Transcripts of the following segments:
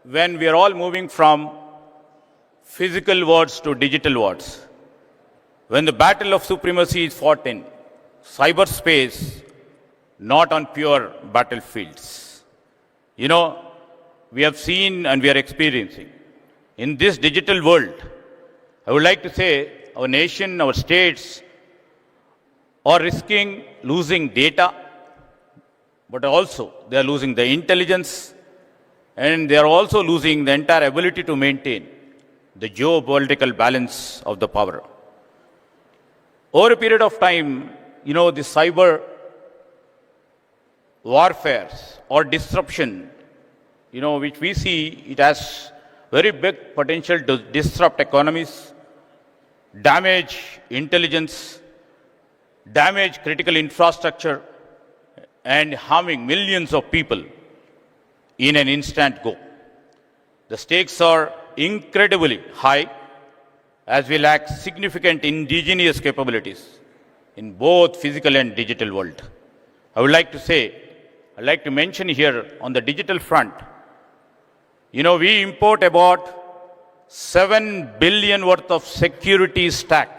when we are all moving from physical words to digital words, when the battle of supremacy is fought in cyberspace, not on pure battlefields. You know, we have seen and we are experiencing in this digital world, I would like to say our nation, our states are risking losing data, but also they are losing the intelligence and they are also losing the entire ability to maintain the geopolitical balance of the power. Over a period of time, the cyber warfare or disruption, which we see, it has very big potential to disrupt economies, damage intelligence, damage critical infrastructure, and harming millions of people in an instant go. The stakes are incredibly high as we lack significant indigenous capabilities in both physical and digital world. I'd like to mention here on the digital front, we import about 7 billion worth of security stack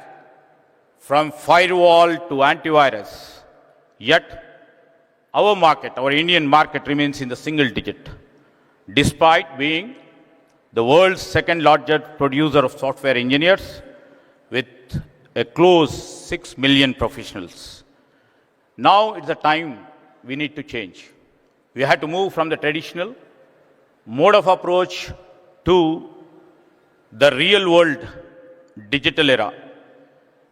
from firewall to antivirus. Yet, our Indian market remains in the single digit, despite being the world's second largest producer of software engineers with a close 6 million professionals. Now it's the time we need to change. We had to move from the traditional mode of approach to the real world digital era.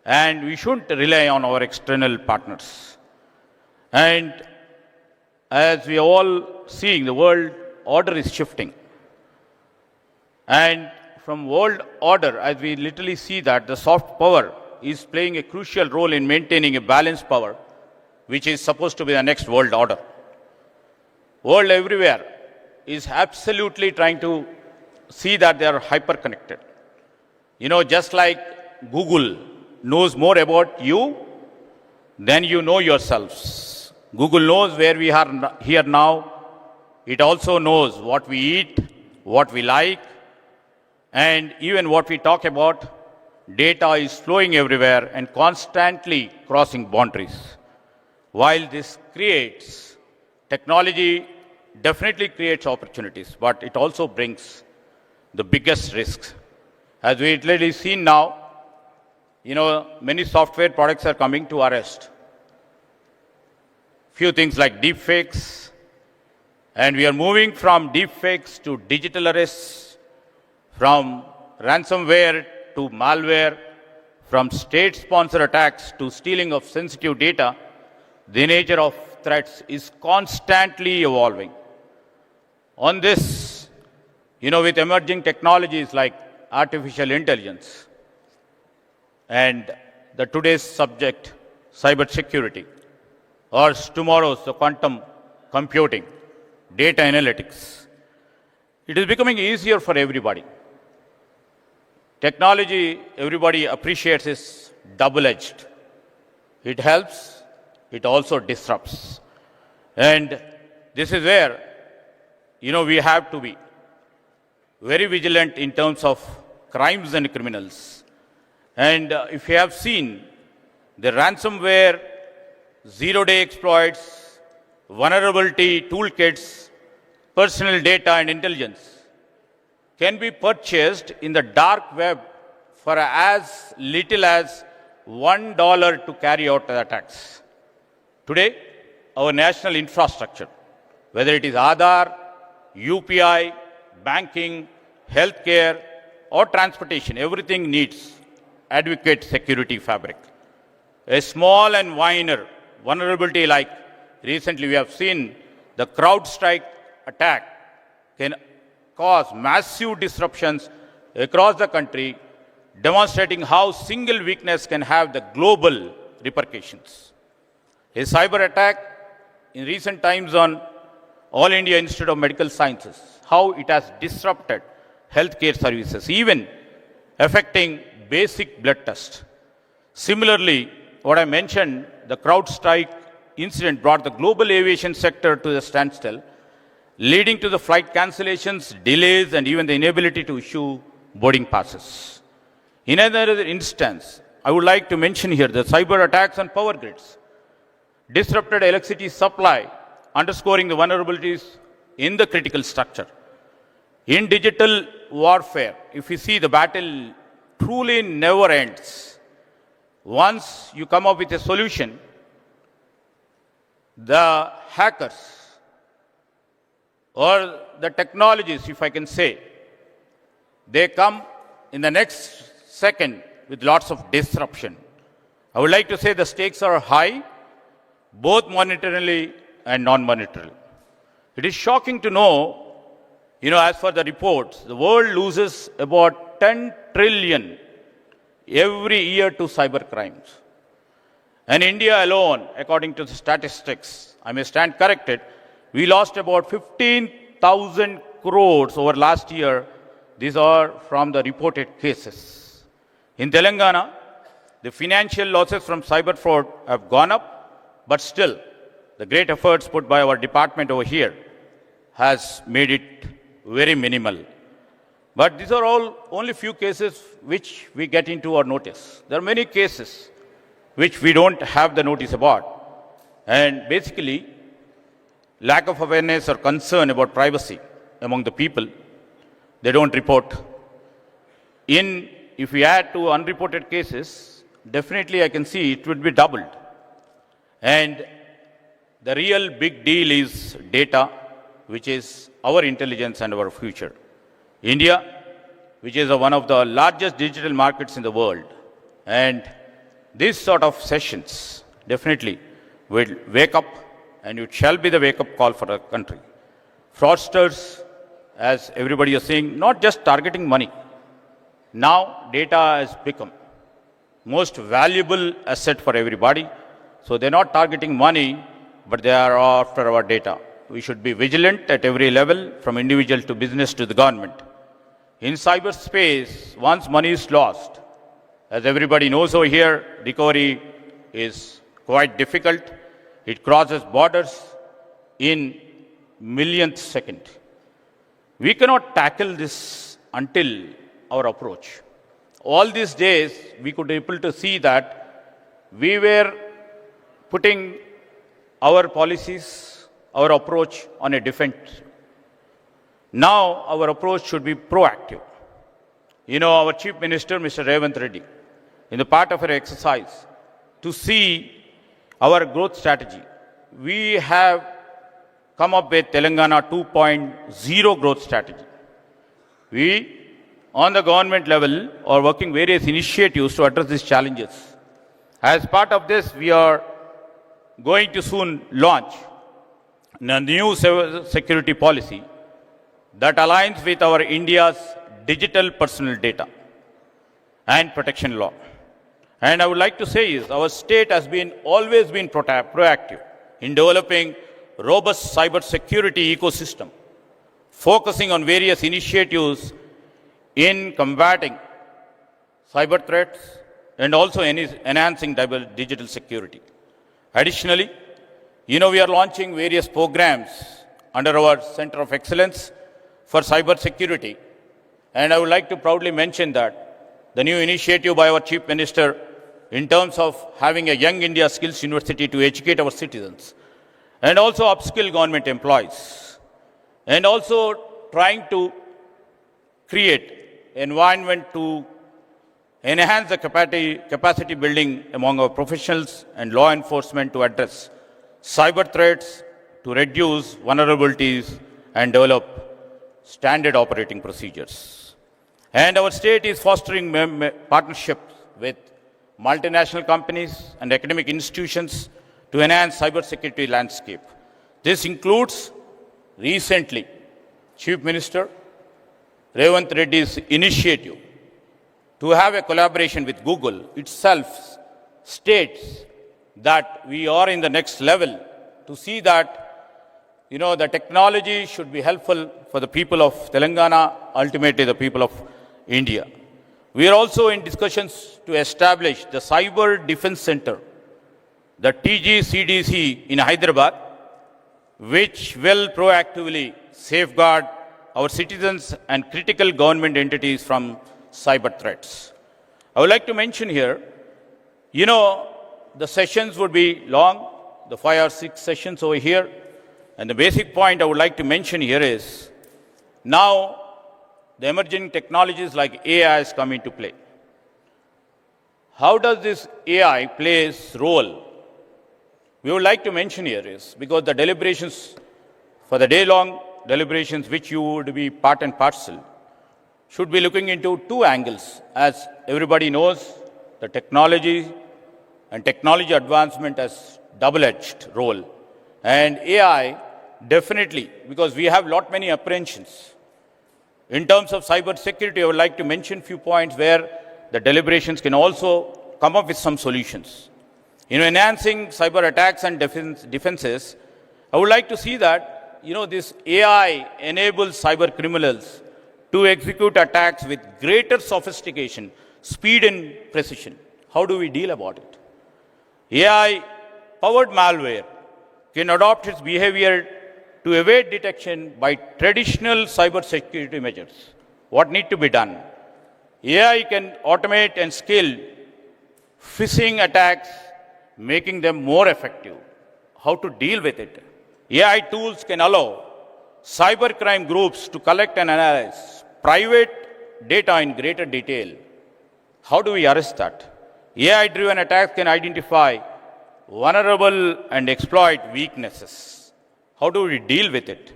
And we shouldn't rely on our external partners. And as we are all seeing, the world order is shifting. And from world order, as we literally see that the soft power is playing a crucial role in maintaining a balanced power, which is supposed to be the next world order. World everywhere is absolutely trying to see that they are hyper-connected. Just like Google knows more about you than you know yourselves. Google knows where we are here now. It also knows what we eat, what we like, and even what we talk about. Data is flowing everywhere and constantly crossing boundaries. While this creates, technology definitely creates opportunities, but it also brings the biggest risks. As we literally see now, many software products are coming to arrest. Few things like deepfakes, and we are moving from deepfakes to digital arrests, from ransomware to malware, from state-sponsored attacks to stealing of sensitive data. The nature of threats is constantly evolving. On this, with emerging technologies like artificial intelligence and the today's subject, cybersecurity, or tomorrow's the quantum computing, data analytics, it is becoming easier for everybody. Technology, everybody appreciates, is double-edged. It helps, it also disrupts. And this is where, we have to be very vigilant in terms of crimes and criminals. And if you have seen the ransomware, zero-day exploits, vulnerability toolkits, personal data and intelligence can be purchased in the dark web for as little as $1 to carry out the attacks. Today, our national infrastructure, whether it is Aadhaar, UPI, banking, healthcare, or transportation, everything needs adequate security fabric. A small and minor vulnerability like recently we have seen the CrowdStrike attack can cause massive disruptions across the country, demonstrating how single weakness can have the global repercussions. A cyber attack in recent times on All India Institute of Medical Sciences, how it has disrupted healthcare services, even affecting basic blood tests. Similarly, what I mentioned, the CrowdStrike incident brought the global aviation sector to a standstill leading to the flight cancellations, delays, and even the inability to issue boarding passes. In another instance, I would like to mention here the cyber attacks on power grids, disrupted electricity supply, underscoring the vulnerabilities in the critical structure. In digital warfare, if you see, the battle truly never ends. Once you come up with a solution, the hackers or the technologies, if I can say, they come in the next second with lots of disruption. I would like to say the stakes are high, both monetarily and non-monetarily. It is shocking to know, as for the reports, the world loses about 10 trillion every year to cyber crimes. And India alone, according to the statistics, I may stand corrected, we lost about 15,000 crores over last year. These are from the reported cases. In Telangana, the financial losses from cyber fraud have gone up, but still, the great efforts put by our department over here has made it very minimal. But these are all only few cases which we get into our notice. There are many cases which we don't have the notice about. And basically, lack of awareness or concern about privacy among the people, they don't report. If we add to unreported cases, definitely I can see it would be doubled. And the real big deal is data, which is our intelligence and our future. India, which is one of the largest digital markets in the world, and these sort of sessions definitely will wake up, and it shall be the wake-up call for the country. Fraudsters, as everybody is saying, not just targeting money. Now data has become most valuable asset for everybody. So they're not targeting money, but they are after our data. We should be vigilant at every level, from individual to business to the government. In cyberspace, once money is lost, as everybody knows over here, recovery is quite difficult. It crosses borders in millionth second. We cannot tackle this until our approach. All these days, we could be able to see that we were putting our policies, our approach on a defense. Now, our approach should be proactive. Our Chief Minister, Mr. Revanth Reddy, in the part of our exercise, to see our growth strategy, we have come up with Telangana 2.0 growth strategy. We, on the government level, are working various initiatives to address these challenges. As part of this, we are going to soon launch a new security policy that aligns with our India's digital personal data and protection law. And I would like to say is our state has always been proactive in developing robust cyber security ecosystem, focusing on various initiatives in combating cyber threats and also enhancing digital security. Additionally, we are launching various programs under our Center of Excellence for Cyber Security. And I would like to proudly mention that the new initiative by our Chief Minister in terms of having a Young India Skills University to educate our citizens and also upskill government employees, and also trying to create environment to enhance the capacity building among our professionals and law enforcement to address cyber threats, to reduce vulnerabilities and develop standard operating procedures. And our state is fostering partnerships with multinational companies and academic institutions to enhance cybersecurity landscape. This includes recently Chief Minister Revanth Reddy's initiative to have a collaboration with Google itself states that we are in the next level to see that the technology should be helpful for the people of Telangana, ultimately the people of India. We are also in discussions to establish the Cyber Defense Center, the TGCDC in Hyderabad, which will proactively safeguard our citizens and critical government entities from cyber threats. I would like to mention here, the sessions would be long, the 5 or 6 sessions over here. And the basic point I would like to mention here is, now the emerging technologies like AI has come into play. How does this AI play its role? We would like to mention here is, because the deliberations, for the day-long deliberations which you would be part and parcel, should be looking into 2 angles. As everybody knows, the technology and technology advancement has double-edged role. And AI, definitely, because we have many apprehensions. In terms of cyber security, I would like to mention few points where the deliberations can also come up with some solutions. In enhancing cyber attacks and defenses, I would like to see that, this AI enables cyber criminals to execute attacks with greater sophistication, speed and precision. How do we deal about it? AI-powered malware can adopt its behavior to evade detection by traditional cyber security measures. What needs to be done? AI can automate and scale phishing attacks, making them more effective. How to deal with it? AI tools can allow cybercrime groups to collect and analyze private data in greater detail. How do we arrest that? AI-driven attacks can identify vulnerable and exploit weaknesses. How do we deal with it?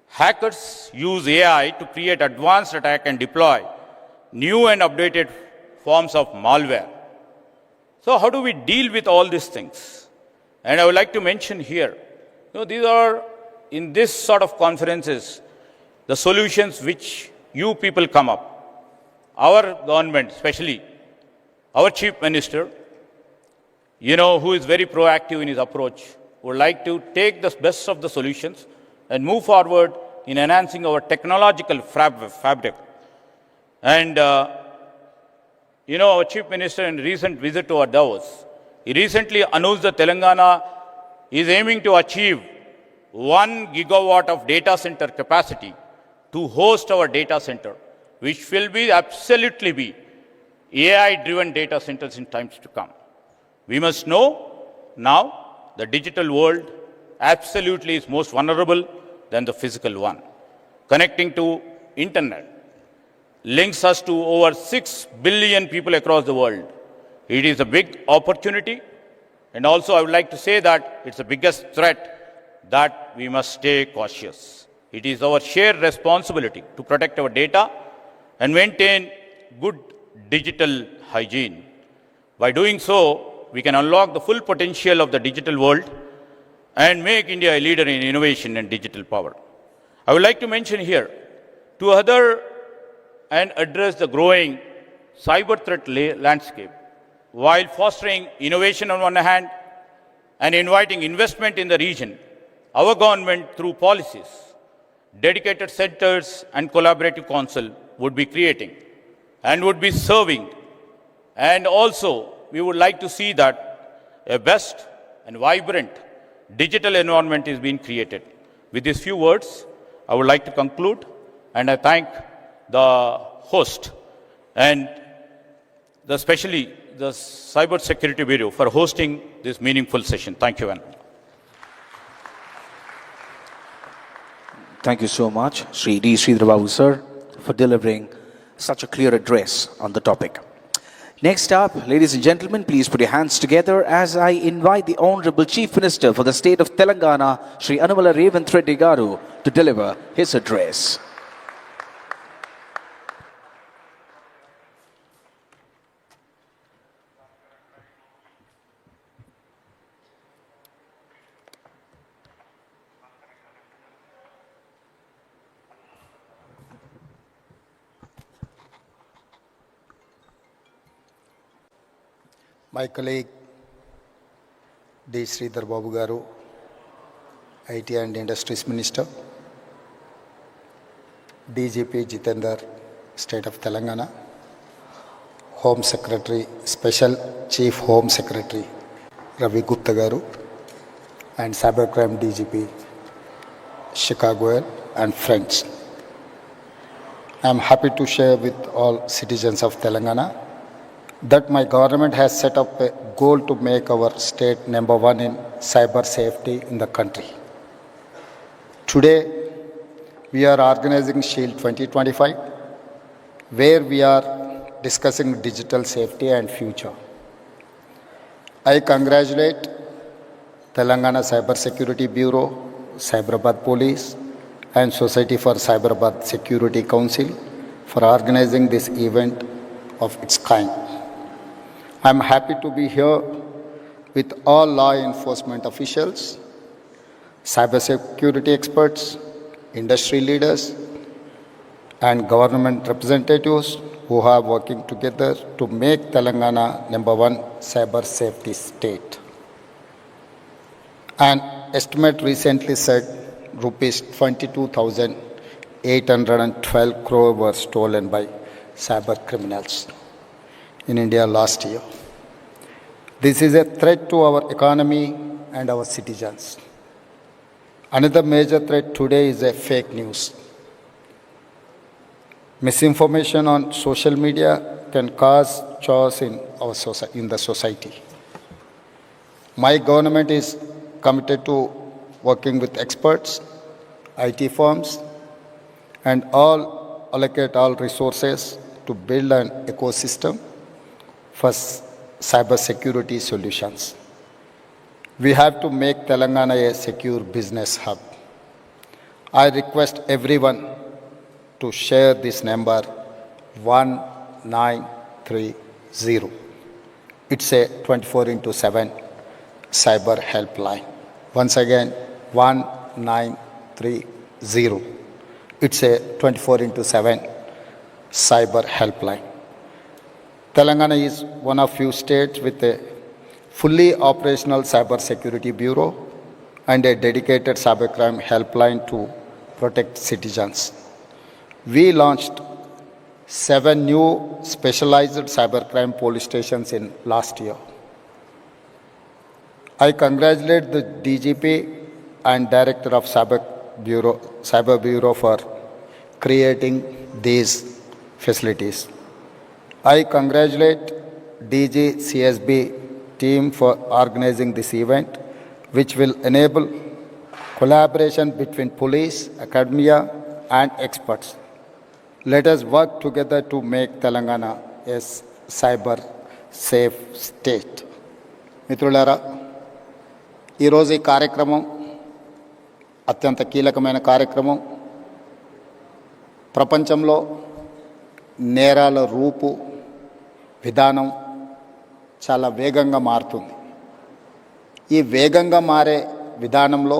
Hackers use AI to create advanced attack and deploy new and updated forms of malware. So how do we deal with all these things? And I would like to mention here, these are, in this sort of conferences, the solutions which you people come up. Our government, especially our Chief Minister, who is very proactive in his approach, would like to take the best of the solutions and move forward in enhancing our technological fabric. And, our Chief Minister in recent visit to our Davos, he recently announced that Telangana is aiming to achieve 1 gigawatt of data center capacity to host our data center, which will be absolutely be AI-driven data centers in times to come. We must know now the digital world absolutely is most vulnerable than the physical one. Connecting to internet links us to over 6 billion people across the world. It is a big opportunity, and also I would like to say that it's the biggest threat that we must stay cautious. It is our shared responsibility to protect our data and maintain good digital hygiene. By doing so, we can unlock the full potential of the digital world and make India a leader in innovation and digital power. I would like to mention here to other and address the growing cyber threat landscape while fostering innovation on one hand and inviting investment in the region. Our government, through policies, dedicated centers and collaborative council would be creating and would be serving. And also, we would like to see that a best and vibrant digital environment is being created. With these few words, I would like to conclude, and I thank the host and especially the Cyber Security Bureau for hosting this meaningful session. Thank you, Van. Thank you so much, Sri D. Sridhar Babu, sir, for delivering such a clear address on the topic. Next up, ladies and gentlemen, please put your hands together as I invite the Honorable Chief Minister for the state of Telangana, Sri Anumala Revanth Reddy Garu, to deliver his address. My colleague D. Sridhar Babu Garu, IT and Industries Minister, DGP Jitendra, State of Telangana, Home Secretary, Special Chief Home Secretary Ravi Gupta Garu, and CyberCrime DGP Chicago. and friends. I am happy to share with all citizens of Telangana that my government has set up a goal to make our state number one in cyber safety in the country. Today, we are organizing SHIELD 2025, where we are discussing digital safety and future. I congratulate Telangana Cyber Security Bureau, Hyderabad Police, and Society for Cyber Security Council for organizing this event of its kind. I am happy to be here with all law enforcement officials, cybersecurity experts, industry leaders, and government representatives who are working together to make Telangana number one cyber safety state. An estimate recently said rupees 22,812 crore were stolen by cyber criminals in India last year. This is a threat to our economy and our citizens. Another major threat today is a fake news. Misinformation on social media can cause chaos in the society. My government is committed to working with experts, IT firms, and allocate all resources to build an ecosystem for cybersecurity solutions. We have to make Telangana a secure business hub. I request everyone to share this number 1930. It's a 24/7 cyber helpline. Once again, 1930. It's a 24/7 cyber helpline. Telangana is one of few states with a fully operational cyber security bureau and a dedicated cybercrime helpline to protect citizens. We launched 7 new specialized cybercrime police stations in last year. I congratulate the DGP and Director of Cyber Bureau for creating these facilities. I congratulate DG CSB team for organizing this event, which will enable collaboration between police, academia, and experts. Let us work together to make Telangana a cyber safe state. మిత్రులారా, ఈరోజు ఈ కార్యక్రమం అత్యంత కీలకమైన కార్యక్రమం. ప్రపంచంలో నేరాల రూపు విధానం చాలా వేగంగా మారుతుంది. ఈ వేగంగా మారే విధానంలో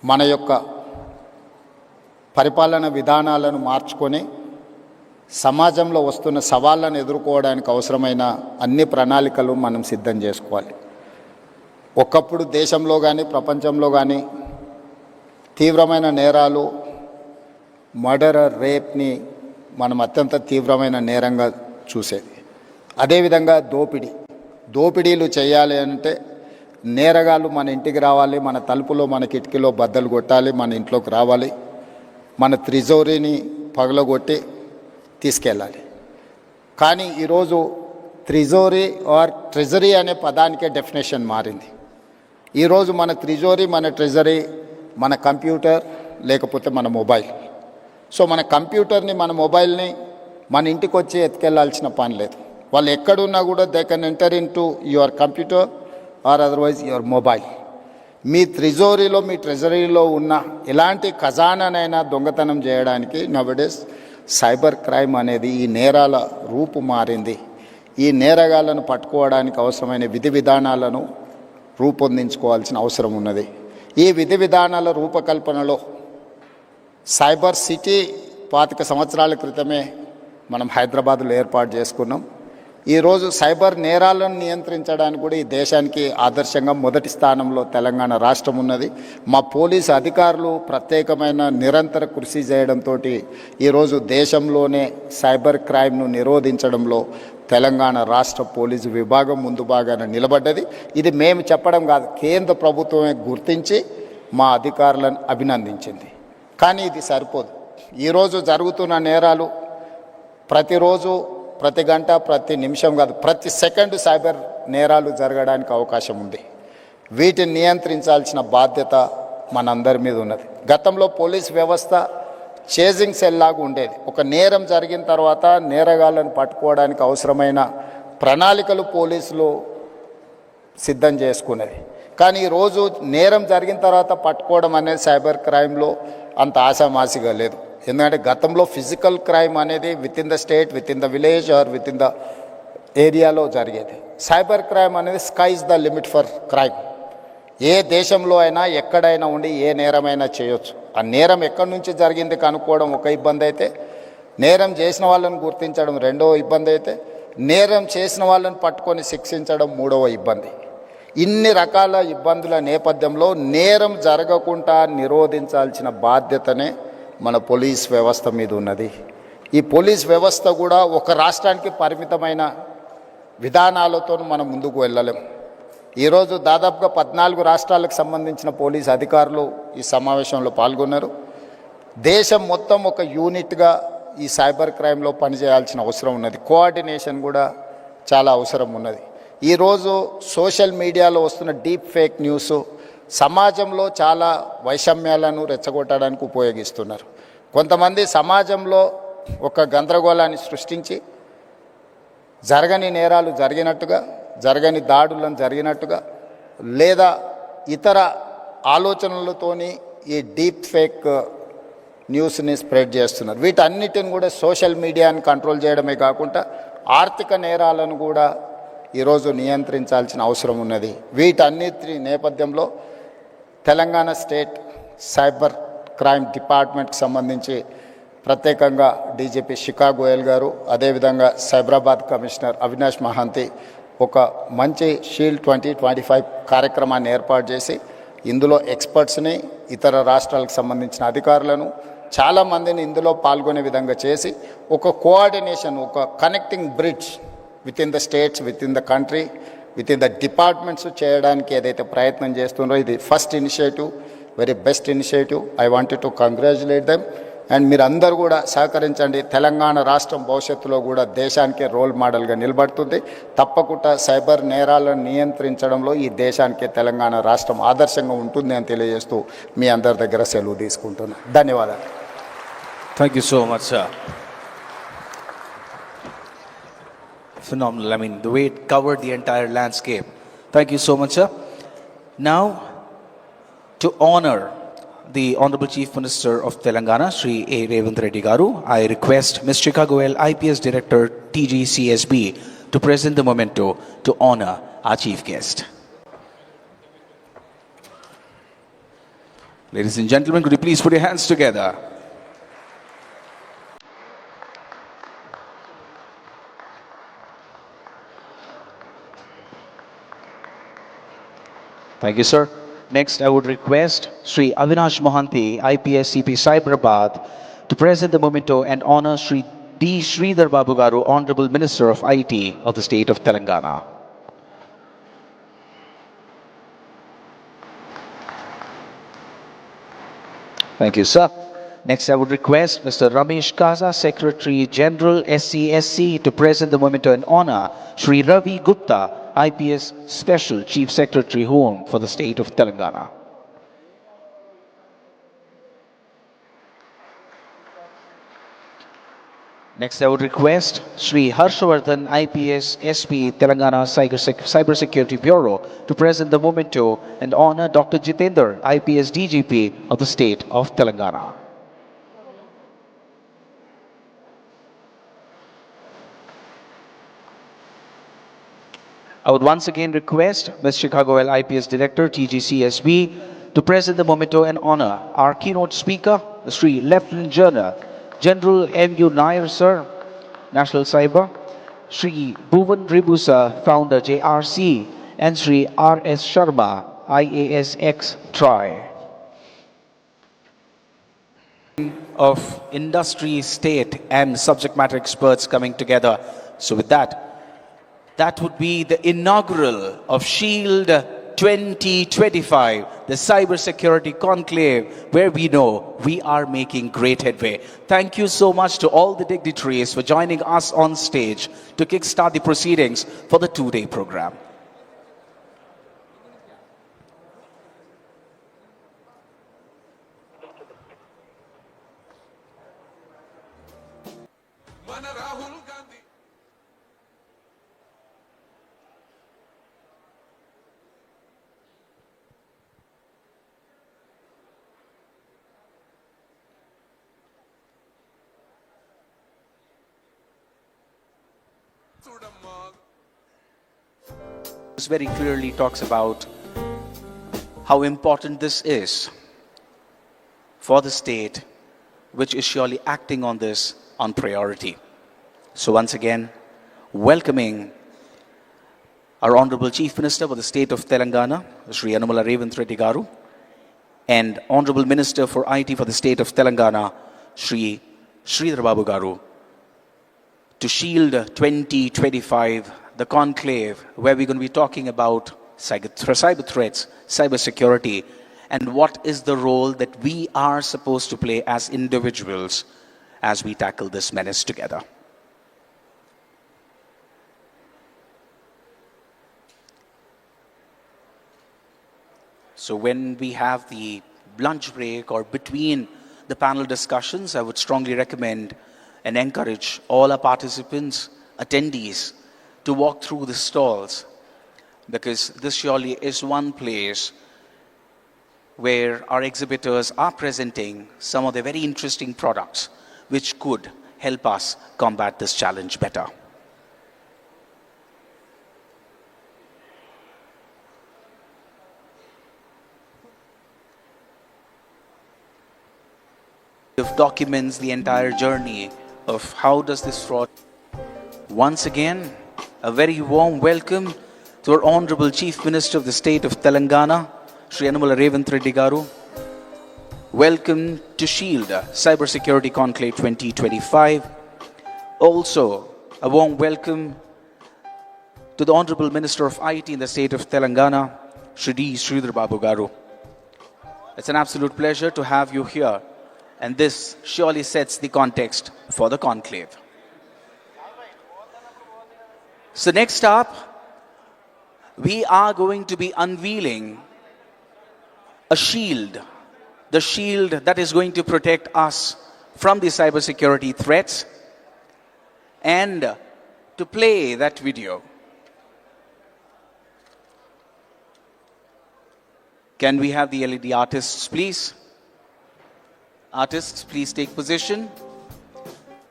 మన యొక్క పరిపాలన విధానాలను మార్చుకొని సమాజంలో వస్తున్న సవాళ్ళను ఎదుర్కోవడానికి అవసరమైన అన్ని ప్రణాళికలు మనం సిద్ధం చేసుకోవాలి. ఒకప్పుడు దేశంలో కానీ ప్రపంచంలో కానీ తీవ్రమైన నేరాలు, మర్డర్, రేప్ని మనం అత్యంత తీవ్రమైన నేరంగా చూసేది. అదేవిధంగా దోపిడీలు చేయాలి అంటే నేరగాళ్ళు మన ఇంటికి రావాలి, మన తలుపులో మన కిటికీలో బద్దలు కొట్టాలి, మన ఇంట్లోకి రావాలి, మన త్రిజోరీని పగలగొట్టి తీసుకెళ్ళాలి. కానీ ఈరోజు త్రిజోరీ ఆర్ ట్రెజరీ అనే పదానికే డెఫినేషన్ మారింది. ఈరోజు మన త్రిజోరీ, మన ట్రెజరీ మన కంప్యూటర్ లేకపోతే మన మొబైల్. సో మన కంప్యూటర్ని, మన మొబైల్ని మన ఇంటికి వచ్చి ఎత్తుకెళ్లాల్సిన పని లేదు. వాళ్ళు ఎక్కడున్నా కూడా they can enter into your computer or otherwise your mobile. మీ త్రిజోరీలో, మీ ట్రెజరీలో ఉన్న ఎలాంటి ఖజానానైనా దొంగతనం చేయడానికి నవడేస్ సైబర్ క్రైమ్ అనేది ఈ నేరాల రూపు మారింది. ఈ నేరగాళ్లను పట్టుకోవడానికి అవసరమైన విధి విధానాలను రూపొందించుకోవాల్సిన అవసరం ఉన్నది. ఈ విధి విధానాల రూపకల్పనలో సైబర్ సిటీ 25 సంవత్సరాల క్రితమే మనం హైదరాబాద్లో ఏర్పాటు చేసుకున్నాం. ఈరోజు సైబర్ నేరాలను నియంత్రించడానికి కూడా ఈ దేశానికి ఆదర్శంగా మొదటి స్థానంలో తెలంగాణ రాష్ట్రం ఉన్నది. మా పోలీసు అధికారులు ప్రత్యేకమైన నిరంతర కృషి చేయడంతో ఈరోజు దేశంలోనే సైబర్ క్రైమ్ను నిరోధించడంలో తెలంగాణ రాష్ట్ర పోలీసు విభాగం ముందు భాగాన నిలబడ్డది. ఇది మేము చెప్పడం కాదు, కేంద్ర ప్రభుత్వమే గుర్తించి మా అధికారులను అభినందించింది. కానీ ఇది సరిపోదు. ఈరోజు జరుగుతున్న నేరాలు ప్రతిరోజు, ప్రతి గంట, ప్రతి నిమిషం కాదు, ప్రతి సెకండ్ సైబర్ నేరాలు జరగడానికి అవకాశం ఉంది. వీటిని నియంత్రించాల్సిన బాధ్యత మనందరి మీద ఉన్నది. గతంలో పోలీస్ వ్యవస్థ చేజింగ్ సెల్ లాగా ఉండేది. ఒక నేరం జరిగిన తర్వాత నేరగాళ్లను పట్టుకోవడానికి అవసరమైన ప్రణాళికలు పోలీసులు సిద్ధం చేసుకునేది. కానీ ఈరోజు నేరం జరిగిన తర్వాత పట్టుకోవడం అనేది సైబర్ క్రైమ్లో అంత ఆశామాసిగా లేదు. ఎందుకంటే గతంలో ఫిజికల్ క్రైమ్ అనేది within the state, within the village or within the ఏరియాలో జరిగేది. సైబర్ క్రైమ్ అనేది sky is the limit for crime. ఏ దేశంలో అయినా ఎక్కడైనా ఉండి ఏ నేరమైనా చేయొచ్చు. ఆ నేరం ఎక్కడి నుంచి జరిగింది కనుక్కోవడం ఒక ఇబ్బంది అయితే, నేరం చేసిన వాళ్ళని గుర్తించడం రెండవ ఇబ్బంది అయితే, నేరం చేసిన వాళ్ళని పట్టుకొని శిక్షించడం మూడవ ఇబ్బంది. ఇన్ని రకాల ఇబ్బందుల నేపథ్యంలో నేరం జరగకుండా నిరోధించాల్సిన బాధ్యతనే మన పోలీస్ వ్యవస్థ మీద ఉన్నది. ఈ పోలీస్ వ్యవస్థ కూడా ఒక రాష్ట్రానికి పరిమితమైన విధానాలతో మనం ముందుకు వెళ్ళలేం. ఈరోజు దాదాపుగా 14 రాష్ట్రాలకు సంబంధించిన పోలీస్ అధికారులు ఈ సమావేశంలో పాల్గొన్నారు. దేశం మొత్తం ఒక యూనిట్గా ఈ సైబర్ క్రైమ్లో పనిచేయాల్సిన అవసరం ఉన్నది. కోఆర్డినేషన్ కూడా చాలా అవసరం ఉన్నది. ఈరోజు సోషల్ మీడియాలో వస్తున్న డీప్ ఫేక్ న్యూస్ సమాజంలో చాలా వైషమ్యాలను రెచ్చగొట్టడానికి ఉపయోగిస్తున్నారు. కొంతమంది సమాజంలో ఒక గందరగోళాన్ని సృష్టించి జరగని నేరాలు జరిగినట్టుగా, జరగని దాడులను జరిగినట్టుగా, లేదా ఇతర ఆలోచనలతోని ఈ డీప్ ఫేక్ న్యూస్ని స్ప్రెడ్ చేస్తున్నారు. వీటన్నిటిని కూడా సోషల్ మీడియాని కంట్రోల్ చేయడమే కాకుండా ఆర్థిక నేరాలను కూడా ఈరోజు నియంత్రించాల్సిన అవసరం ఉన్నది. వీటన్నిటి నేపథ్యంలో తెలంగాణ స్టేట్ సైబర్ క్రైమ్ డిపార్ట్మెంట్కి సంబంధించి ప్రత్యేకంగా డీజీపీ శిఖా గోయల్ గారు, అదేవిధంగా సైబరాబాద్ కమిషనర్ అవినాష్ మహాంతి ఒక మంచి షీల్డ్ 2025 కార్యక్రమాన్ని ఏర్పాటు చేసి ఇందులో ఎక్స్పర్ట్స్ని, ఇతర రాష్ట్రాలకు సంబంధించిన అధికారులను చాలామందిని ఇందులో పాల్గొనే విధంగా చేసి ఒక కోఆర్డినేషన్, ఒక connecting bridge with in the states, with in the country, with in the departments చేయడానికి ఏదైతే ప్రయత్నం చేస్తున్నారో ఇది first initiative, very best initiative. I wanted to congratulate them. And మీరందరూ కూడా సహకరించండి. తెలంగాణ రాష్ట్రం భవిష్యత్తులో కూడా దేశానికే రోల్ మోడల్గా నిలబడుతుంది. తప్పకుండా సైబర్ నేరాలను నియంత్రించడంలో ఈ దేశానికే తెలంగాణ రాష్ట్రం ఆదర్శంగా ఉంటుంది అని తెలియజేస్తూ మీ అందరి దగ్గర సెలవు తీసుకుంటున్నాను. ధన్యవాదాలు. Thank you so much, sir. Phenomenal. I mean, the way it covered the entire landscape. Thank you so much, sir. Now, to honor the Honorable Chief Minister of Telangana, Shri A. Revanth Reddy Garu, I request Ms. Shikha Goel, IPS Director, TGCSB, to present the memento to honor our chief guest. Ladies and gentlemen, could you please put your hands together? Thank you, sir. Next, I would request Sri Avinash Mohanty, IPS CP Hyderabad, to present the memento and honor Sri D. Sridhar Babu Garu, Honorable Minister of IT of the state of Telangana. Thank you, sir. Next, I would request Mr. Ramesh Kaza, Secretary General SCSC, to present the memento and honor Sri Ravi Gupta, IPS Special Chief Secretary Home for the state of Telangana. Next, I would request Sri Harshavardhan, IPS SP Telangana Cyber Security Bureau, to present the memento and honor Dr. Jitendra, IPS DGP of the state of Telangana. I would once again request Ms. Shikha Goel, IPS Director, TGCSB, to present the memento and honor our keynote speaker, Sri Lieutenant General M.U. Nair, sir, National Cyber, Sri Bhuvan Ribusa, Founder, JRC, and Sri R.S. Sharma, IASX TRI. Of industry, state, and subject matter experts coming together. So with that would be the inaugural of SHIELD 2025, the Cyber Security Conclave, where we know we are making great headway. Thank you so much to all the dignitaries for joining us on stage to kickstart the proceedings for the two-day program. This very clearly talks about how important this is for the state, which is surely acting on this on priority. So once again, welcoming our Honorable Chief Minister for the state of Telangana, Shri Yanamala Revanth Reddy Garu, and Honorable Minister for IT for the state of Telangana, Shri Sridhar Babu Garu, to SHIELD 2025, the conclave, where we're going to be talking about cyber threats, cyber security, and what is the role that we are supposed to play as individuals as we tackle this menace together. So when we have the lunch break or between the panel discussions, I would strongly recommend and encourage all our participants, attendees, to walk through the stalls, because this surely is one place where our exhibitors are presenting some of the very interesting products which could help us combat this challenge better. It documents the entire journey of how does this fraud. Once again, a very warm welcome to our Honorable Chief Minister of the state of Telangana, Shri Yanamala Revanth Reddy Garu. Welcome to SHIELD Cyber Security Conclave 2025. Also, a warm welcome to the Honorable Minister of IT in the state of Telangana, Shri Sridhar Babu Garu. It's an absolute pleasure to have you here, and this surely sets the context for the conclave. So next up, we are going to be unveiling a shield, the shield that is going to protect us from the cybersecurity threats. And to play that video, can we have the LED artists, please? Artists, please take position.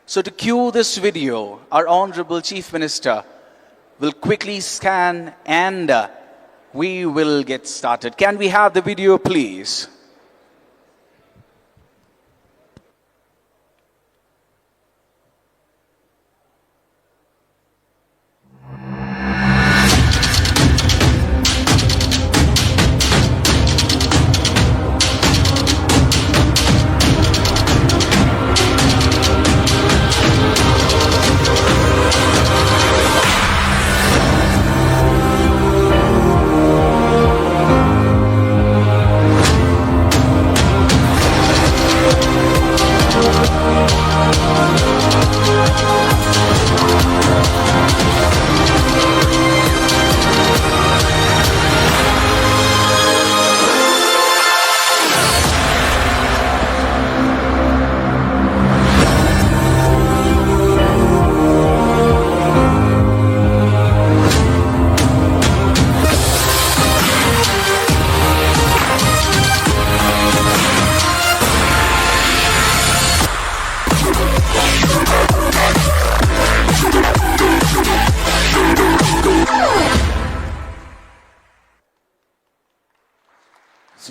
So to cue this video, our Honorable Chief Minister will quickly scan and we will get started. Can we have the video, please?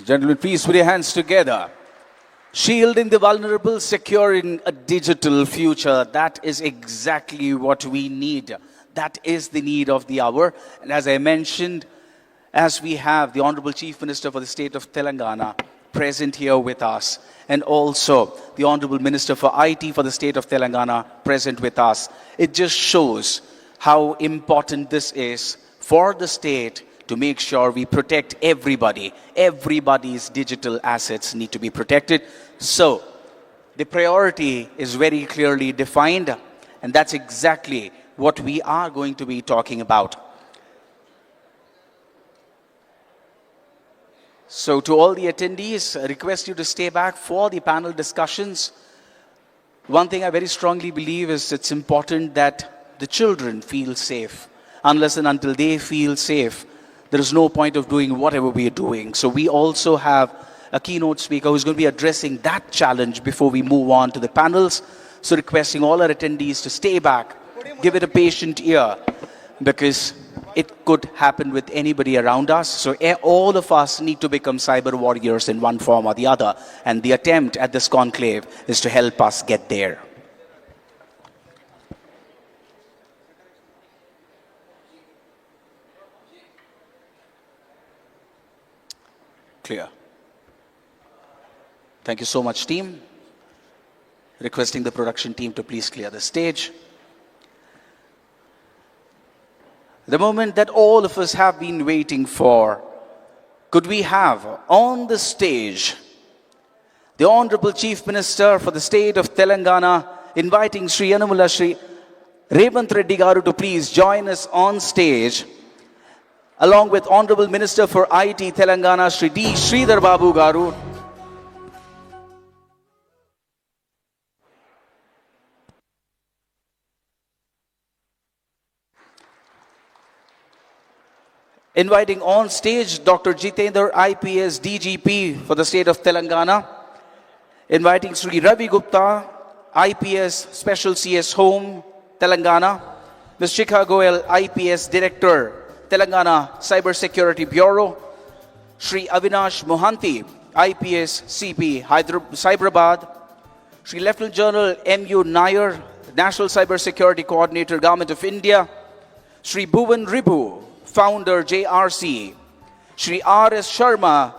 Gentlemen, please put your hands together. Shielding the vulnerable, securing a digital future. That is exactly what we need. That is the need of the hour. And as I mentioned, as we have the Honorable Chief Minister for the state of Telangana present here with us, and also the Honorable Minister for IT for the state of Telangana present with us, it just shows how important this is for the state to make sure we protect everybody. Everybody's digital assets need to be protected. So the priority is very clearly defined, and that's exactly what we are going to be talking about. So to all the attendees, I request you to stay back for the panel discussions. One thing I very strongly believe is it's important that the children feel safe. Unless and until they feel safe, there is no point of doing whatever we are doing. So we also have a keynote speaker who's going to be addressing that challenge before we move on to the panels. So requesting all our attendees to stay back, give it a patient ear, because it could happen with anybody around us. So all of us need to become cyber warriors in one form or the other. And the attempt at this conclave is to help us get there. Clear. Thank you so much, team. Requesting the production team to please clear the stage. The moment that all of us have been waiting for, could we have on the stage the Honorable Chief Minister for the state of Telangana, inviting Sri Yanamula Sri Revanth Reddy Garu to please join us on stage, along with Honorable Minister for IT Telangana Sri D. Sridhar Babu Garu. Inviting on stage Dr. Jitendra IPS DGP for the state of Telangana. Inviting Sri Ravi Gupta IPS Special CS Home Telangana. Ms. Shikha Goel IPS Director Telangana Cyber Security Bureau. Sri Avinash Mohanty IPS CP Hyderabad. Sri Lieutenant General M.U. Nair, National Cyber Security Coordinator, Government of India. Sri Bhuvan Ribu, Founder JRC, Sri R.S. Sharma,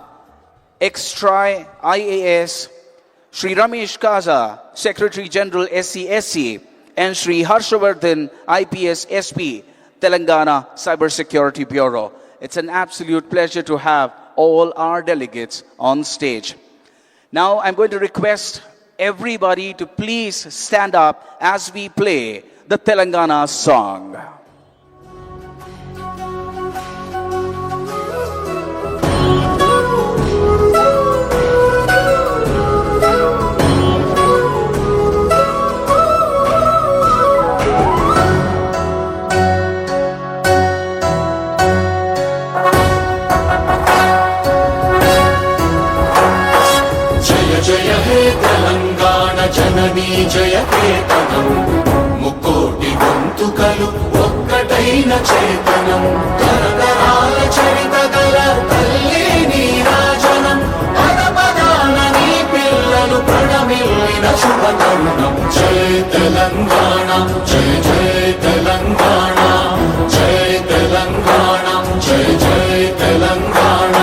ex-TRI IAS, Sri Ramesh Kaza, Secretary General SCSC, and Sri Harshavardhan IPS SP, Telangana Cyber Security Bureau. It's an absolute pleasure to have all our delegates on stage. Now I'm going to request everybody to please stand up as we play the Telangana song. జననీ జయకేతనం ముకోటి గొంతుకలు ఒక్కటైన చేతనం తరతరాల చరిత గల తల్లి నీరాజనం పదపదాన నీ పిల్లలు ప్రణమిల్లిన శుభతరుణం జయ తెలంగాణ జయ జయ తెలంగాణ జయ తెలంగాణ జయ జయ Telangana.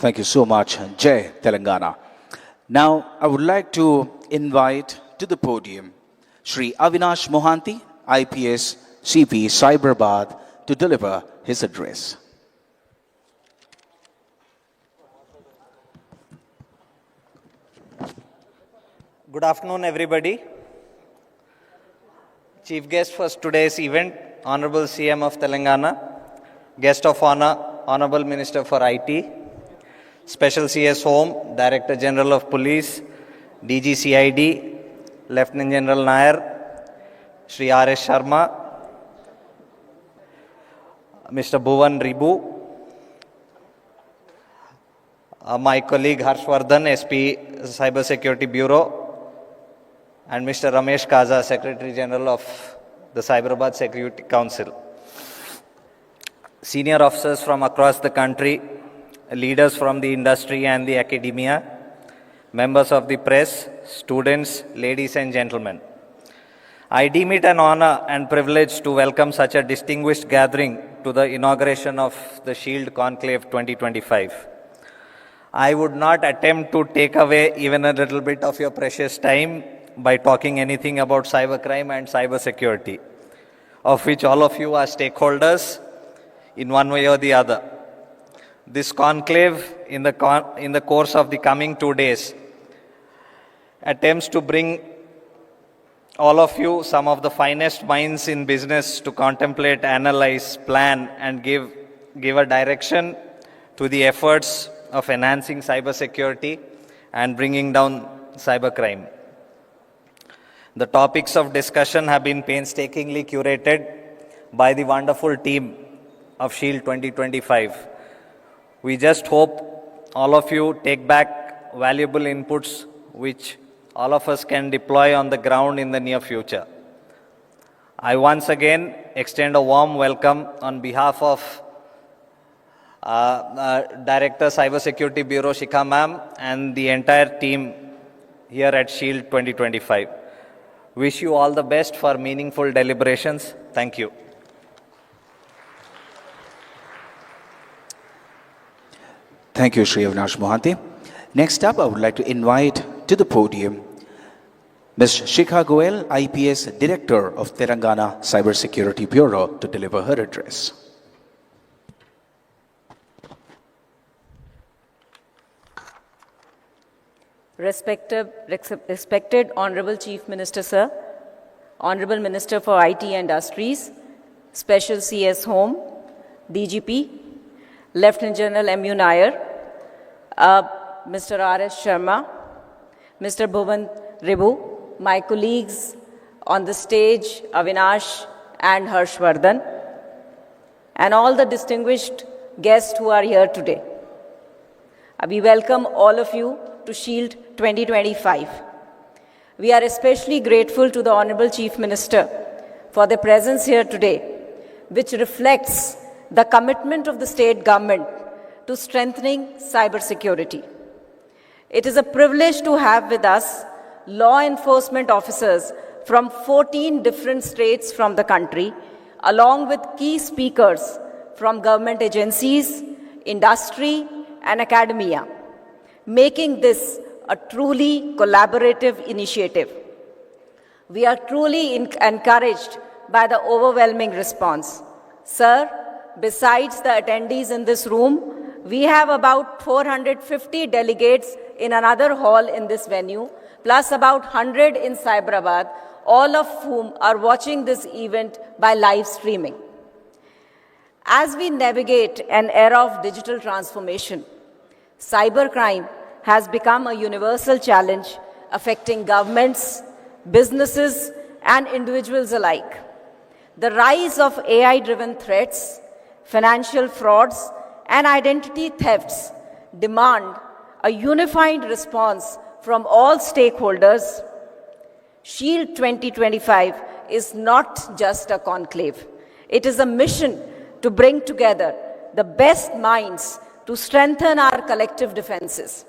Thank you so much, Jai Telangana. Now, I would like to invite to the podium Sri Avinash Mohanty, IPS CP Cyberabad, to deliver his address. Good afternoon, everybody. Chief guest for today's event, Honorable CM of Telangana, Guest of Honor, Honorable Minister for IT, Special CS Home, Director General of Police, DGCID, Lieutenant General Nair, Sri R.S. Sharma, Mr. Bhuvan Ribu, my colleague Harshvardhan, SP CyberSecurity Bureau, and Mr. Ramesh Kaza, Secretary General of the Hyderabad Security Council. Senior officers from across the country, leaders from the industry and the academia, members of the press, students, ladies and gentlemen. I deem it an honor and privilege to welcome such a distinguished gathering to the inauguration of the SHIELD Conclave 2025. I would not attempt to take away even a little bit of your precious time by talking anything about cybercrime and cybersecurity, of which all of you are stakeholders in one way or the other. This conclave, in the course of the coming 2 days, attempts to bring all of you, some of the finest minds in business, to contemplate, analyze, plan, and give a direction to the efforts of enhancing cybersecurity and bringing down cybercrime. The topics of discussion have been painstakingly curated by the wonderful team of SHIELD 2025. We just hope all of you take back valuable inputs which all of us can deploy on the ground in the near future. I once again extend a warm welcome on behalf of Director Cybersecurity Bureau Shikha ma'am and the entire team here at SHIELD 2025. Wish you all the best for meaningful deliberations. Thank you. Thank you, Shri Avinash Mohanty. Next up, I would like to invite to the podium Ms. Shikha Goel, IPS Director of Telangana Cyber Security Bureau, to deliver her address. Respected Honorable Chief Minister, Sir, Honorable Minister for IT Industries, Special CS Home, DGP, Lieutenant General M.U. Nair, Mr. R.S. Sharma, Mr. Bhuvan Ribu, my colleagues on the stage, Avinash and Harshvardhan, and all the distinguished guests who are here today. We welcome all of you to SHIELD 2025. We are especially grateful to the Honorable Chief Minister for their presence here today, which reflects the commitment of the state government to strengthening cybersecurity. It is a privilege to have with us law enforcement officers from 14 different states from the country, along with key speakers from government agencies, industry, and academia, making this a truly collaborative initiative. We are truly encouraged by the overwhelming response. Sir, besides the attendees in this room, we have about 450 delegates in another hall in this venue, plus about 100 in Hyderabad, all of whom are watching this event by live streaming. As we navigate an era of digital transformation, cybercrime has become a universal challenge affecting governments, businesses, and individuals alike. The rise of AI-driven threats, financial frauds, and identity thefts demand a unified response from all stakeholders. SHIELD 2025 is not just a conclave. It is a mission to bring together the best minds to strengthen our collective defenses.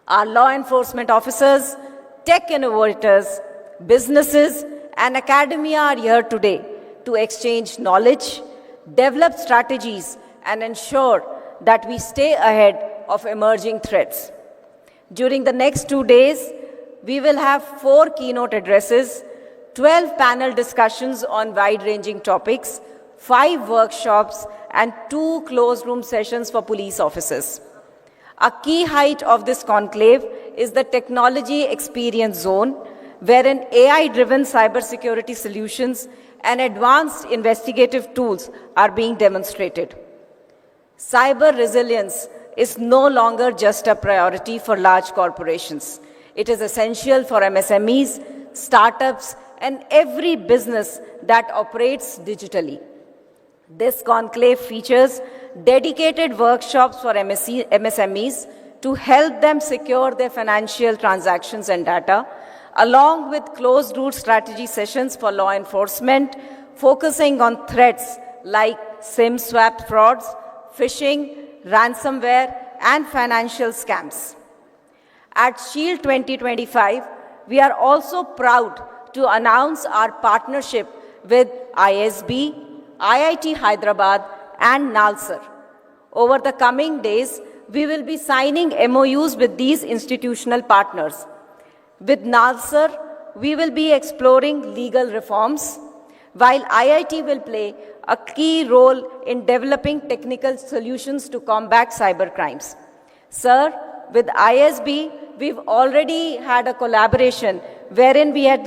Our law enforcement officers, tech innovators, businesses, and academia are here today to exchange knowledge, develop strategies, and ensure that we stay ahead of emerging threats. During the next 2 days, we will have 4 keynote addresses, 12 panel discussions on wide-ranging topics, 5 workshops, and 2 closed room sessions for police officers. A key height of this conclave is the Technology Experience Zone, wherein AI-driven cybersecurity solutions and advanced investigative tools are being demonstrated. Cyber resilience is no longer just a priority for large corporations. It is essential for MSMEs, startups, and every business that operates digitally. This conclave features dedicated workshops for MSMEs to help them secure their financial transactions and data, along with closed route strategy sessions for law enforcement, focusing on threats like SIM swap frauds, phishing, ransomware, and financial scams. At SHIELD 2025, we are also proud to announce our partnership with ISB, IIT Hyderabad, and NALSAR. Over the coming days, we will be signing MOUs with these institutional partners. With NALSAR, we will be exploring legal reforms, while IIT will play a key role in developing technical solutions to combat cybercrimes. Sir, with ISB, we've already had a collaboration wherein we had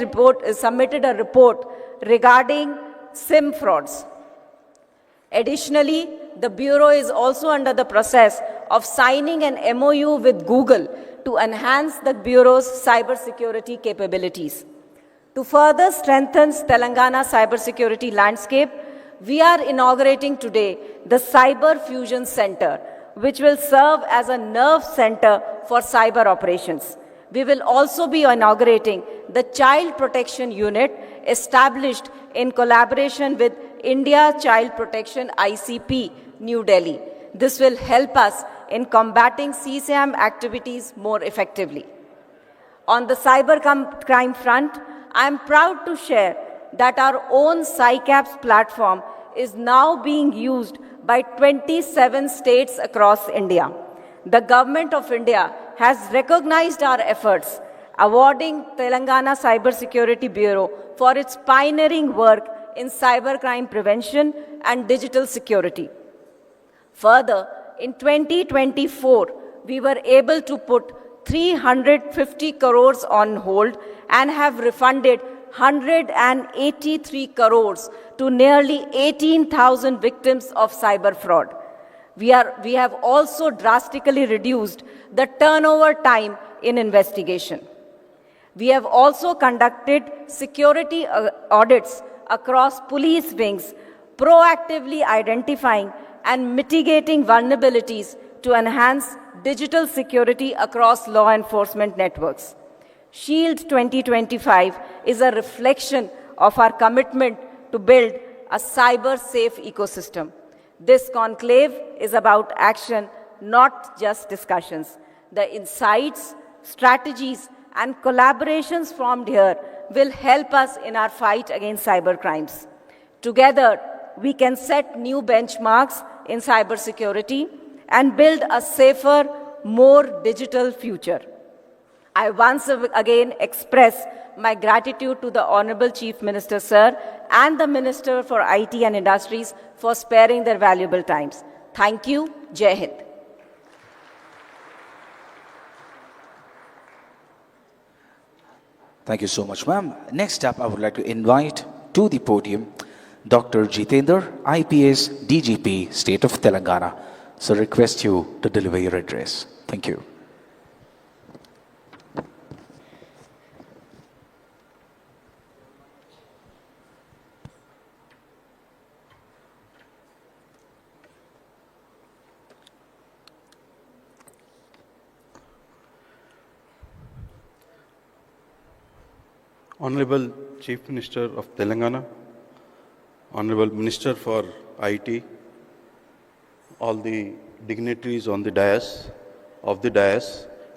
submitted a report regarding SIM frauds. Additionally, the Bureau is also under the process of signing an MOU with Google to enhance the Bureau's cybersecurity capabilities. To further strengthen Telangana cybersecurity landscape, we are inaugurating today the Cyber Fusion Center, which will serve as a nerve center for cyber operations. We will also be inaugurating the Child Protection Unit established in collaboration with India Child Protection ICP, New Delhi. This will help us in combating CSAM activities more effectively. On the cybercrime front, I am proud to share that our own CyCaps platform is now being used by 27 states across India. The Government of India has recognized our efforts, awarding Telangana Cyber Security Bureau for its pioneering work in cybercrime prevention and digital security. Further, in 2024, we were able to put 350 crores on hold and have refunded 183 crores to nearly 18,000 victims of cyber fraud. We have also drastically reduced the turnover time in investigation. We have also conducted security audits across police wings, proactively identifying and mitigating vulnerabilities to enhance digital security across law enforcement networks. SHIELD 2025 is a reflection of our commitment to build a cyber-safe ecosystem. This conclave is about action, not just discussions. The insights, strategies, and collaborations formed here will help us in our fight against cybercrimes. Together, we can set new benchmarks in cybersecurity and build a safer, more digital future. I once again express my gratitude to the Honorable Chief Minister, Sir, and the Minister for IT and Industries for sparing their valuable times. Thank you. Jai Hind. Thank you so much, ma'am. Next up, I would like to invite to the podium Dr. Jitendra, IPS DGP, State of Telangana. So request you to deliver your address. Thank you. Honorable Chief Minister of Telangana, Honorable Minister for IT, all the dignitaries on the dais,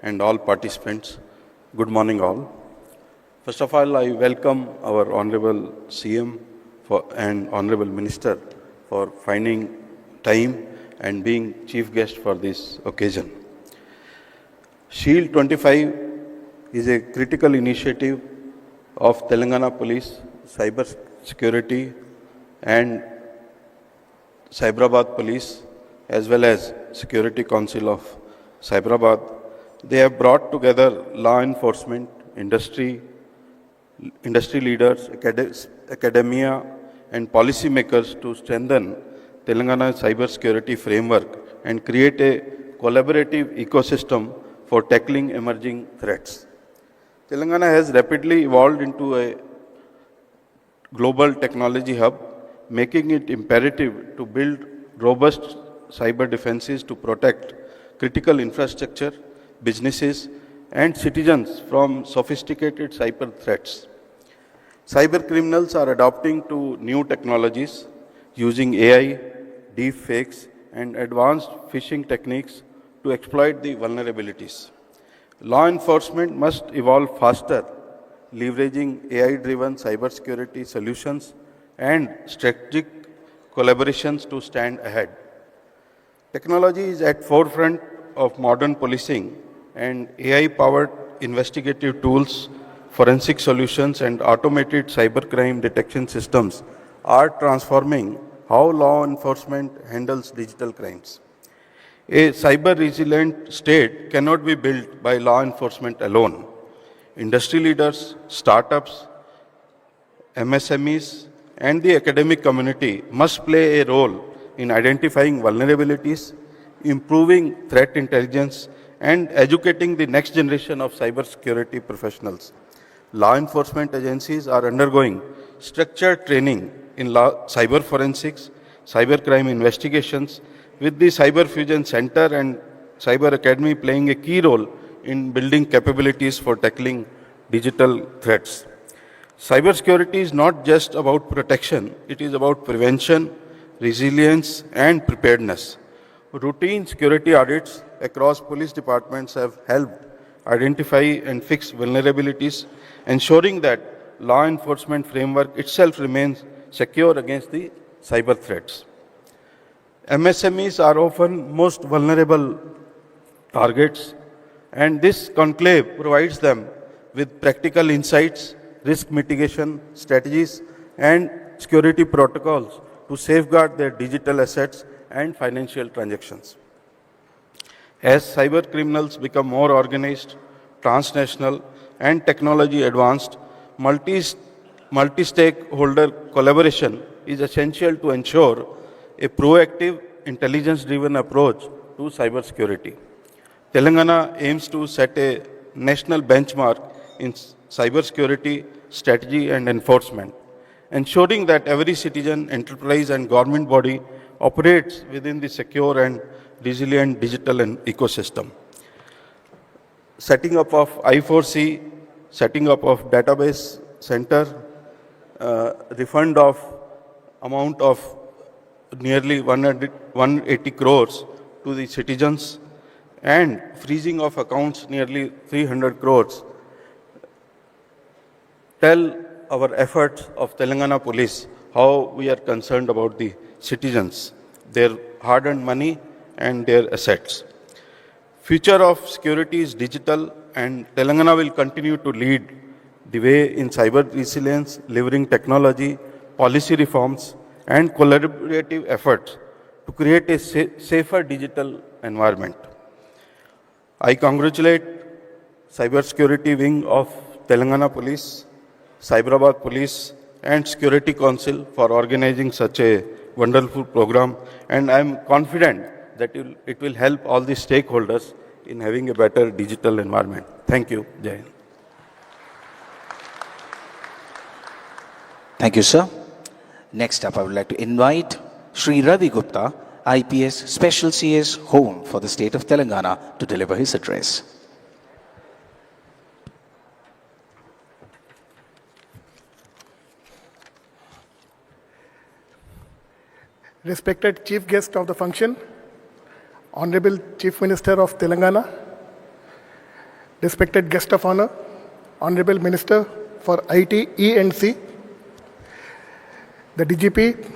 and all participants, good morning all. First of all, I welcome our Honorable CM and Honorable Minister for finding time and being chief guest for this occasion. SHIELD 25 is a critical initiative of Telangana Police, Cyber Security and Hyderabad Police, as well as Security Council of Hyderabad. They have brought together law enforcement, industry leaders, academia and policymakers to strengthen Telangana cyber security framework and create a collaborative ecosystem for tackling emerging threats. Telangana has rapidly evolved into a global technology hub, making it imperative to build robust cyber defenses to protect critical infrastructure, businesses, and citizens from sophisticated cyber threats. Cyber criminals are adopting to new technologies using AI, deepfakes, and advanced phishing techniques to exploit the vulnerabilities. Law enforcement must evolve faster, leveraging AI-driven cybersecurity solutions and strategic collaborations to stand ahead. Technology is at forefront of modern policing, and AI-powered investigative tools, forensic solutions, and automated cybercrime detection systems are transforming how law enforcement handles digital crimes. A cyber-resilient state cannot be built by law enforcement alone. Industry leaders, startups, MSMEs, and the academic community must play a role in identifying vulnerabilities, improving threat intelligence, and educating the next generation of cybersecurity professionals. Law enforcement agencies are undergoing structured training in cyber forensics, cybercrime investigations, with the Cyber Fusion Center and Cyber Academy playing a key role in building capabilities for tackling digital threats. Cybersecurity is not just about protection, it is about prevention, resilience, and preparedness. Routine security audits across police departments have helped identify and fix vulnerabilities, ensuring that law enforcement framework itself remains secure against the cyber threats. MSMEs are often most vulnerable targets, and this conclave provides them with practical insights, risk mitigation strategies, and security protocols to safeguard their digital assets and financial transactions. As cyber criminals become more organized, transnational, and technology advanced, multi-stakeholder collaboration is essential to ensure a proactive, intelligence-driven approach to cybersecurity. Telangana aims to set a national benchmark in cybersecurity strategy and enforcement, ensuring that every citizen, enterprise, and government body operates within the secure and resilient digital ecosystem. Setting up of I4C, setting up of database center, refund of amount of nearly 180 crores to the citizens, and freezing of accounts nearly 300 crores tell our efforts of Telangana police how we are concerned about the citizens, their hard-earned money and their assets. Future of security is digital, and Telangana will continue to lead the way in cyber resilience, leveraging technology, policy reforms, and collaborative efforts to create a safer digital environment. I congratulate Cybersecurity Wing of Telangana Police, Hyderabad Police, and Security Council for organizing such a wonderful program, and I am confident that it will help all the stakeholders in having a better digital environment. Thank you. Jai Hind. Thank you, sir. Next up, I would like to invite Shri Ravi Gupta, IPS Special CS Home for the state of Telangana, to deliver his address. Respected Chief Guest of the function, Honorable Chief Minister of Telangana, respected Guest of Honor, Honorable Minister for IT, E&C, the DGP,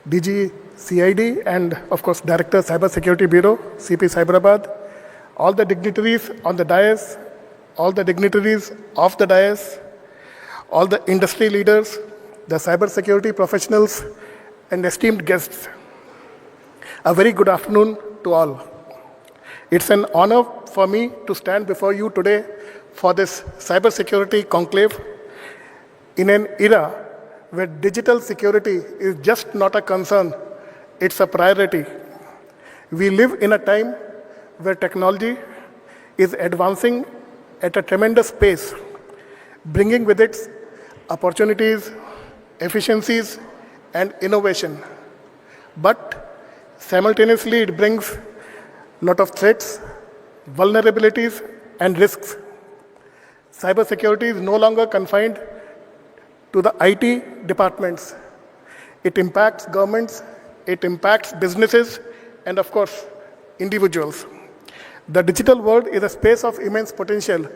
DG CID, and of course Director Cyber Security Bureau, CP Hyderabad, all the dignitaries on the dais, all the dignitaries off the dais, all the industry leaders, the cyber security professionals, and esteemed guests. A very good afternoon to all. It's an honor for me to stand before you today for this cyber security conclave in an era where digital security is just not a concern, it's a priority. We live in a time where technology is advancing at a tremendous pace, bringing with it opportunities, efficiencies, and innovation. But simultaneously, it brings a lot of threats, vulnerabilities, and risks. Cybersecurity is no longer confined to the IT departments. It impacts governments, it impacts businesses, and of course, individuals. The digital world is a space of immense potential,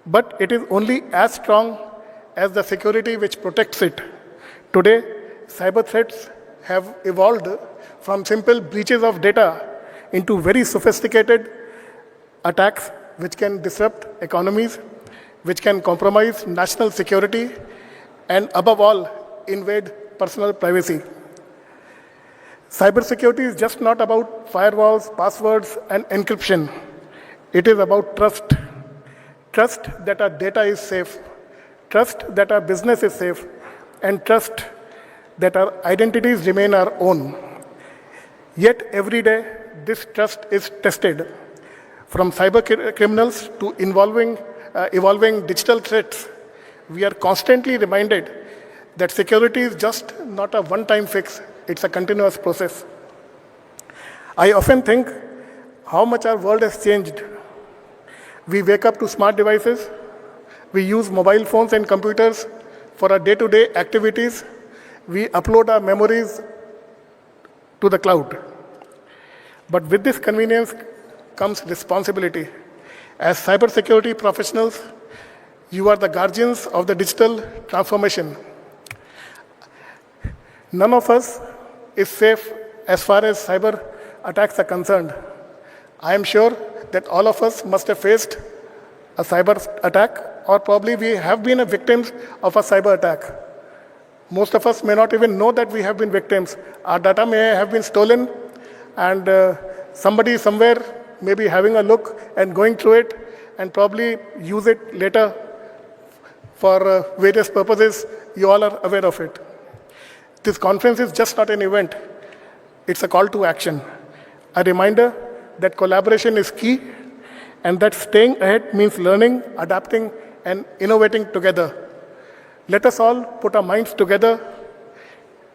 but it is only as strong as the security which protects it. Today, cyber threats have evolved from simple breaches of data into very sophisticated attacks which can disrupt economies, which can compromise national security, and above all, invade personal privacy. Cybersecurity is just not about firewalls, passwords, and encryption. It is about trust. Trust that our data is safe, trust that our business is safe, and trust that our identities remain our own. Yet every day, this trust is tested. From cyber criminals to evolving digital threats, we are constantly reminded that security is just not a one-time fix, it's a continuous process. I often think how much our world has changed. We wake up to smart devices, we use mobile phones and computers for our day-to-day activities, we upload our memories to the cloud. But with this convenience comes responsibility. As cybersecurity professionals, you are the guardians of the digital transformation. None of us is safe as far as cyber attacks are concerned. I am sure that all of us must have faced a cyber attack, or probably we have been victims of a cyber attack. Most of us may not even know that we have been victims. Our data may have been stolen, and somebody somewhere may be having a look and going through it and probably use it later for various purposes. You all are aware of it. This conference is just not an event. It's a call to action. A reminder that collaboration is key and that staying ahead means learning, adapting, and innovating together. Let us all put our minds together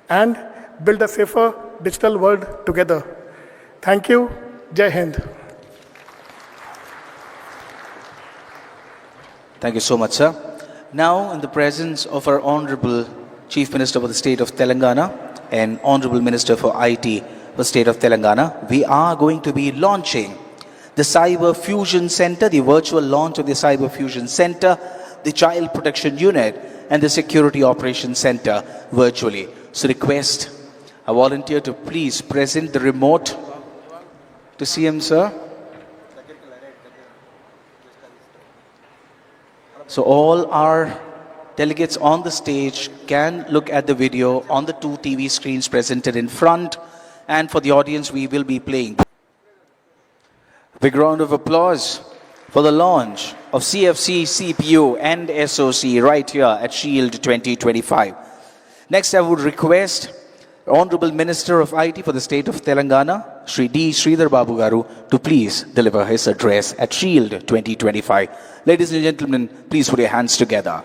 and build a safer digital world together. Thank you. Jai Hind. Thank you so much, sir. Now, in the presence of our Honorable Chief Minister for the State of Telangana and Honorable Minister for IT for the State of Telangana, we are going to be launching the Cyber Fusion Center, the virtual launch of the Cyber Fusion Center, the Child Protection Unit, and the Security Operations Center virtually. So request a volunteer to please present the remote to CM, sir. So all our delegates on the stage can look at the video on the two TV screens presented in front, and for the audience we will be playing. Big round of applause for the launch of CFC, CPU and SOC right here at SHIELD 2025. Next, I would request Honorable Minister of IT for the State of Telangana, Shri D. Sridhar Babu Garu, to please deliver his address at SHIELD 2025. Ladies and gentlemen, please put your hands together.